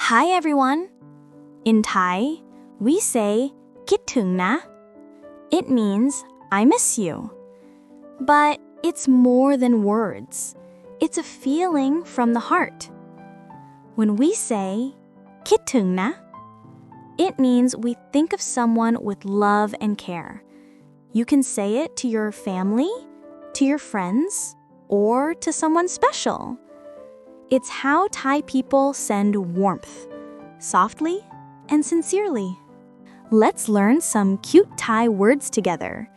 Hi everyone! In Thai, we say kít-thʉ na. It means I miss you. But it's more than words. It's a feeling from the heart. When we say kít-thʉ na, it means we think of someone with love and care. You can say it to your family, to your friends, or to someone special. It's how Thai people send warmth, softly and sincerely. Let's learn some cute Thai words together.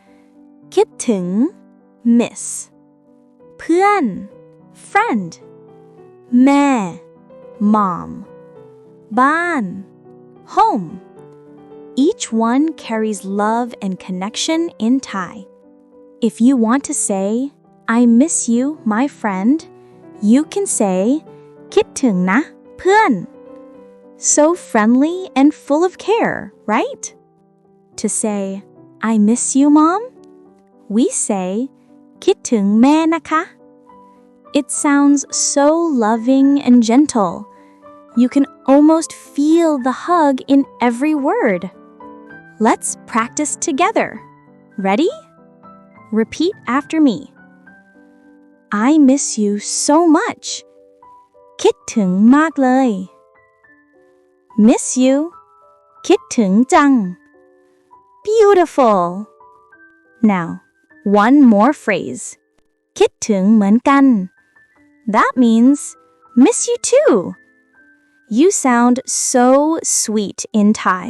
Kít-thʉ, miss. เพื่อน friend. แม่ mom. บ้าน home. Each one carries love and connection in Thai. If you want to say, I miss you, my friend, you can say, คิดถึงนะ เพื่อน So friendly and full of care, right? To say, I miss you, mom, we say, คิดถึงแม่นะคะ It sounds so loving and gentle. You can almost feel the hug in every word. Let's practice together. Ready? Repeat after me. I miss you so much. คิดถึงมากเลย Miss you. คิดถึงจัง Beautiful. Now, one more phrase. คิดถึงเหมือนกัน That means miss you too. You sound so sweet in Thai.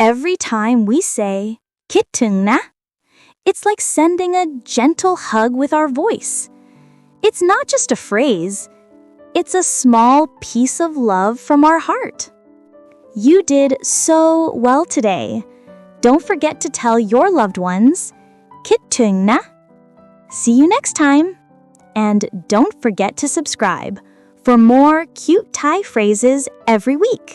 Every time we say คิดถึงนะ it's like sending a gentle hug with our voice. It's not just a phrase. It's a small piece of love from our heart. You did so well today. Don't forget to tell your loved ones คิดถึงนะ See you next time. And don't forget to subscribe for more cute Thai phrases every week.